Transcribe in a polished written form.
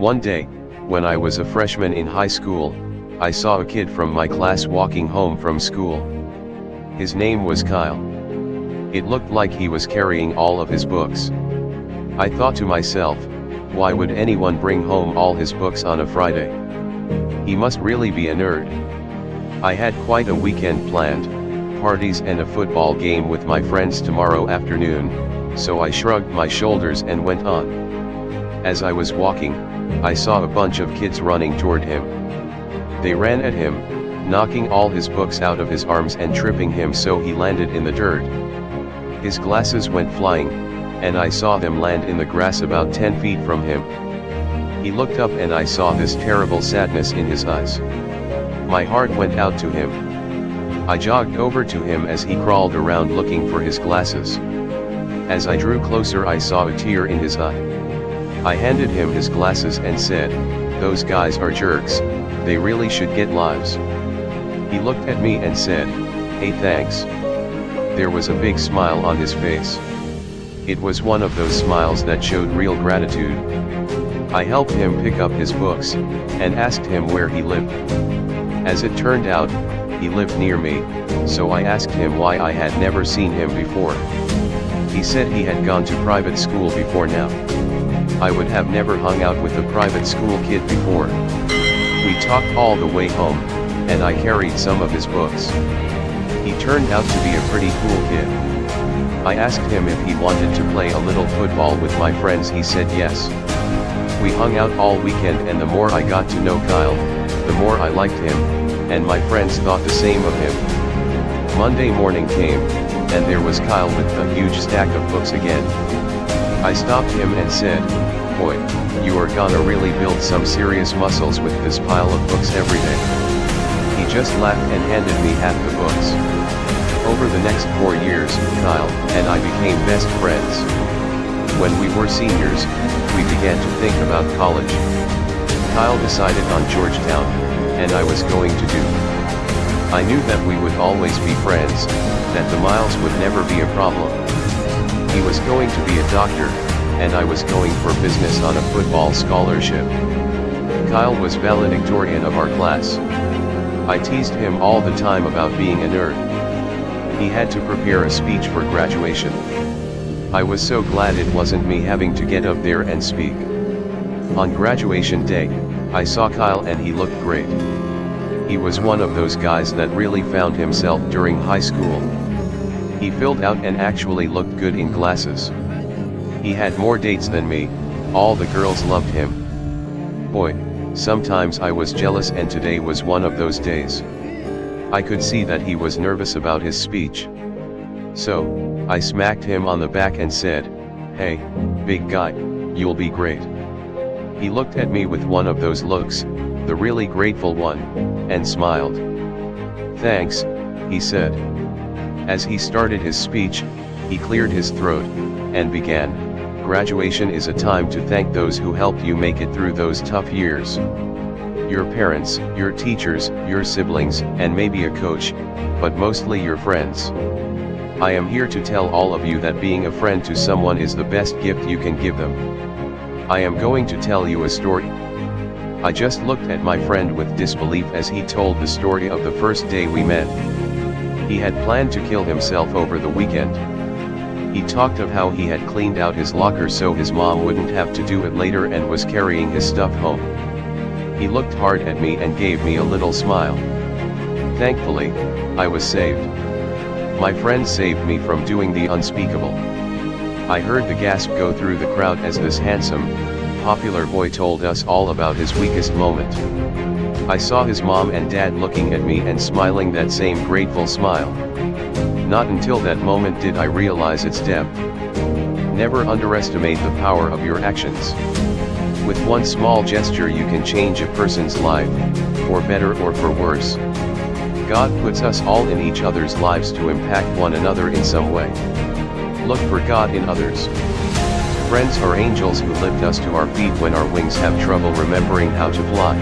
One day, when I was a freshman in high school, I saw a kid from my class walking home from school. His name was Kyle. It looked like he was carrying all of his books. I thought to myself, why would anyone bring home all his books on a Friday? He must really be a nerd. I had quite a weekend planned, parties and a football game with my friends tomorrow afternoon, so I shrugged my shoulders and went on. As I was walking, I saw a bunch of kids running toward him. They ran at him, knocking all his books out of his arms and tripping him so he landed in the dirt. His glasses went flying, and I saw them land in the grass about 10 feet from him. He looked up and I saw this terrible sadness in his eyes. My heart went out to him. I jogged over to him as he crawled around looking for his glasses. As I drew closer, I saw a tear in his eye. I handed him his glasses and said, "Those guys are jerks, they really should get lives." He looked at me and said, "Hey, thanks." There was a big smile on his face. It was one of those smiles that showed real gratitude. I helped him pick up his books, and asked him where he lived. As it turned out, he lived near me, so I asked him why I had never seen him before. He said he had gone to private school before now. I would have never hung out with a private school kid before. We talked all the way home, and I carried some of his books. He turned out to be a pretty cool kid. I asked him if he wanted to play a little football with my friends. He said yes. We hung out all weekend, and the more I got to know Kyle, the more I liked him, and my friends thought the same of him. Monday morning came, and there was Kyle with a huge stack of books again. I stopped him and said, "Boy, you are gonna really build some serious muscles with this pile of books every day." He just laughed and handed me half the books. Over the next 4 years, Kyle and I became best friends. When we were seniors, we began to think about college. Kyle decided on Georgetown, and I was going to Duke. I knew that we would always be friends, that the miles would never be a problem. He was going to be a doctor, and I was going for business on a football scholarship. Kyle was valedictorian of our class. I teased him all the time about being a nerd. He had to prepare a speech for graduation. I was so glad it wasn't me having to get up there and speak. On graduation day, I saw Kyle and he looked great. He was one of those guys that really found himself during high school. He filled out and actually looked good in glasses. He had more dates than me, all the girls loved him. Boy, sometimes I was jealous, and today was one of those days. I could see that he was nervous about his speech. So, I smacked him on the back and said, "Hey, big guy, you'll be great." He looked at me with one of those looks, the really grateful one, and smiled. "Thanks," he said. As he started his speech, he cleared his throat, and began, "Graduation is a time to thank those who helped you make it through those tough years. Your parents, your teachers, your siblings, and maybe a coach, but mostly your friends. I am here to tell all of you that being a friend to someone is the best gift you can give them. I am going to tell you a story." I just looked at my friend with disbelief as he told the story of the first day we met. He had planned to kill himself over the weekend. He talked of how he had cleaned out his locker so his mom wouldn't have to do it later, and was carrying his stuff home. He looked hard at me and gave me a little smile. Thankfully, I was saved. My friend saved me from doing the unspeakable. I heard the gasp go through the crowd as this handsome, popular boy told us all about his weakest moment. I saw his mom and dad looking at me and smiling that same grateful smile. Not until that moment did I realize its depth. Never underestimate the power of your actions. With one small gesture you can change a person's life, for better or for worse. God puts us all in each other's lives to impact one another in some way. Look for God in others. Friends are angels who lift us to our feet when our wings have trouble remembering how to fly.